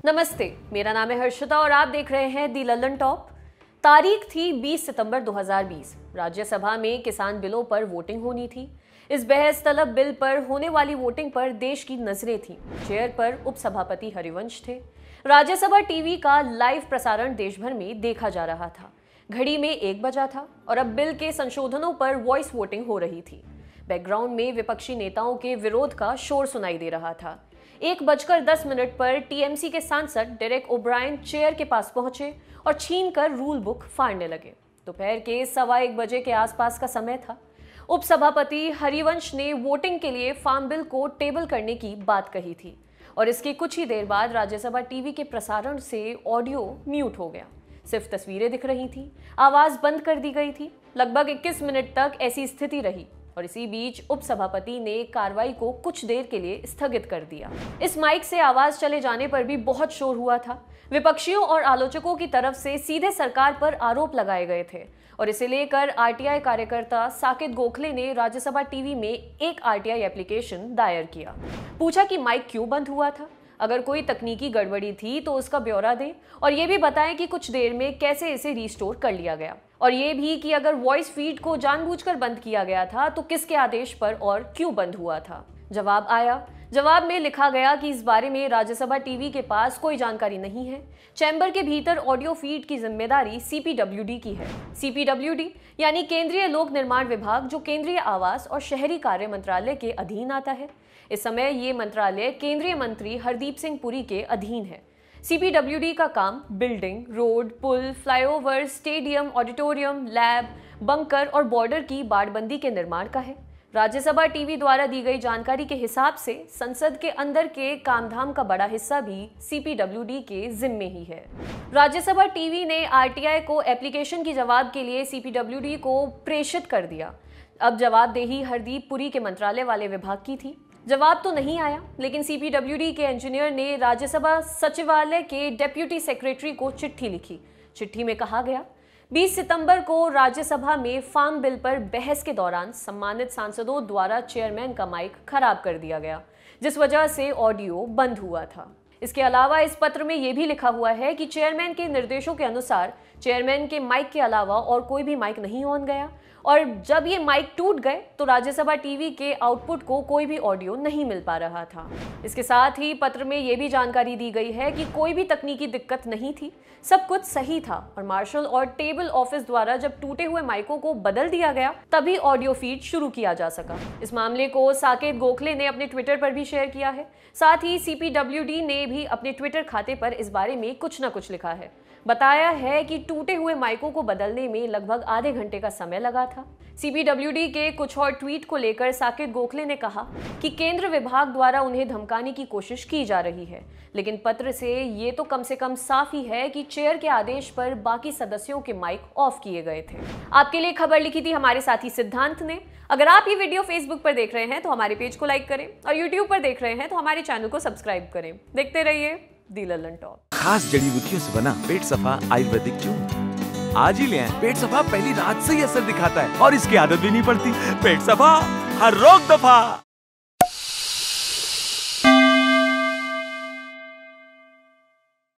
नमस्ते, मेरा नाम है हर्षिता और आप देख रहे हैं दी लल्लन टॉप। तारीख थी 20 सितंबर 2020। राज्यसभा में किसान बिलों पर वोटिंग होनी थी। इस बहस तलब बिल पर होने वाली वोटिंग पर देश की नजरें थीं। चेयर पर उपसभापति हरिवंश थे। राज्यसभा टीवी का लाइव प्रसारण देश भर में देखा जा रहा था। घड़ी में 1 बजा था और अब बिल के संशोधनों पर वॉइस वोटिंग हो रही थी। बैकग्राउंड में विपक्षी नेताओं के विरोध का शोर सुनाई दे रहा था। 1:10 पर टीएमसी के सांसद डेरेक ओब्रायन चेयर के पास पहुंचे और छीनकर रूल बुक फाड़ने लगे। दोपहर के 1:15 बजे के आसपास का समय था। उपसभापति हरिवंश ने वोटिंग के लिए फार्म बिल को टेबल करने की बात कही थी और इसके कुछ ही देर बाद राज्यसभा टीवी के प्रसारण से ऑडियो म्यूट हो गया। सिर्फ तस्वीरें दिख रही थी, आवाज बंद कर दी गई थी। लगभग 21 मिनट तक ऐसी स्थिति रही और इसी बीच उपसभापति ने कार्रवाई को कुछ देर के लिए स्थगित कर दिया। इस माइक से आवाज चले जाने पर भी बहुत शोर हुआ था। विपक्षियों और आलोचकों की तरफ से सीधे सरकार पर आरोप लगाए गए थे और इसे लेकर आरटीआई कार्यकर्ता साकेत गोखले ने राज्यसभा टीवी में एक आरटीआई एप्लीकेशन दायर किया। पूछा कि माइक क्यों बंद हुआ था, अगर कोई तकनीकी गड़बड़ी थी तो उसका ब्यौरा दें और ये भी बताएं कि कुछ देर में कैसे इसे रिस्टोर कर लिया गया और ये भी कि अगर वॉइस फीड को जानबूझकर बंद किया गया था तो किसके आदेश पर और क्यों बंद हुआ था। जवाब आया। जवाब में लिखा गया कि इस बारे में राज्यसभा टीवी के पास कोई जानकारी नहीं है। चैम्बर के भीतर ऑडियो फीड की जिम्मेदारी सीपीडब्ल्यूडी की है। सीपीडब्ल्यूडी यानी केंद्रीय लोक निर्माण विभाग, जो केंद्रीय आवास और शहरी कार्य मंत्रालय के अधीन आता है। इस समय ये मंत्रालय केंद्रीय मंत्री हरदीप सिंह पुरी के अधीन है। सीपीडब्ल्यूडी का काम बिल्डिंग, रोड, पुल, flyover, stadium, auditorium, lab, bunker और बॉर्डर की बाड़बंदी के निर्माण का है। राज्यसभा टीवी द्वारा दी गई जानकारी के हिसाब से संसद के अंदर के कामधाम का बड़ा हिस्सा भी सीपीडब्ल्यूडी के जिम्मे ही है। राज्यसभा टीवी ने आरटीआई को एप्लीकेशन की जवाब के लिए सीपीडब्ल्यूडी को प्रेषित कर दिया। अब जवाबदेही हरदीप पुरी के मंत्रालय वाले विभाग की थी। जवाब तो नहीं आया, लेकिन सीपीडब्ल्यूडी के इंजीनियर ने राज्यसभा सचिवालय के डेप्यूटी सेक्रेटरी को चिट्ठी लिखी। चिट्ठी में कहा गया 20 सितंबर को राज्यसभा में फार्म बिल पर बहस के दौरान सम्मानित सांसदों द्वारा चेयरमैन का माइक खराब कर दिया गया, जिस वजह से ऑडियो बंद हुआ था। इसके अलावा इस पत्र में यह भी लिखा हुआ है कि चेयरमैन के निर्देशों के अनुसार चेयरमैन के माइक के अलावा और कोई भी माइक नहीं ऑन गया और जब ये माइक टूट गए तो राज्यसभा टीवी के आउटपुट को कोई भी ऑडियो नहीं मिल पा रहा था। इसके साथ ही पत्र में यह भी जानकारी दी गई है कि कोई भी तकनीकी दिक्कत नहीं थी, सब कुछ सही था और मार्शल और टेबल ऑफिस द्वारा जब टूटे हुए माइकों को बदल दिया गया तभी ऑडियो फीड शुरू किया जा सका। इस मामले को साकेत गोखले ने अपने ट्विटर पर भी शेयर किया है। साथ ही सीपीडब्ल्यूडी ने भी अपने ट्विटर खाते पर इस बारे में कुछ न कुछ लिखा है। बताया है कि टूटे हुए माइकों को बदलने में लगभग आधे घंटे का समय लगा था। सीपीडब्ल्यूडी के कुछ और ट्वीट को लेकर साकेत गोखले ने कहा कि केंद्र विभाग द्वारा उन्हें धमकाने की कोशिश की जा रही है, लेकिन पत्र से ये तो कम से कम साफ ही है कि चेयर के आदेश पर बाकी सदस्यों के माइक ऑफ किए गए थे। आपके लिए खबर लिखी थी हमारे साथी सिद्धांत ने। अगर आप ये वीडियो फेसबुक पर देख रहे हैं तो हमारे पेज को लाइक करें और यूट्यूब पर देख रहे हैं तो हमारे चैनल को सब्सक्राइब करें। देखते रहिए दी लल्लन टॉप। खास जड़ी बूटियों से बना पेट सफा आयुर्वेदिक चूर्ण आज ही ले आएं। पेट सफा पहली रात से ही असर दिखाता है और इसकी आदत भी नहीं पड़ती। पेट सफा हर रोग दफा।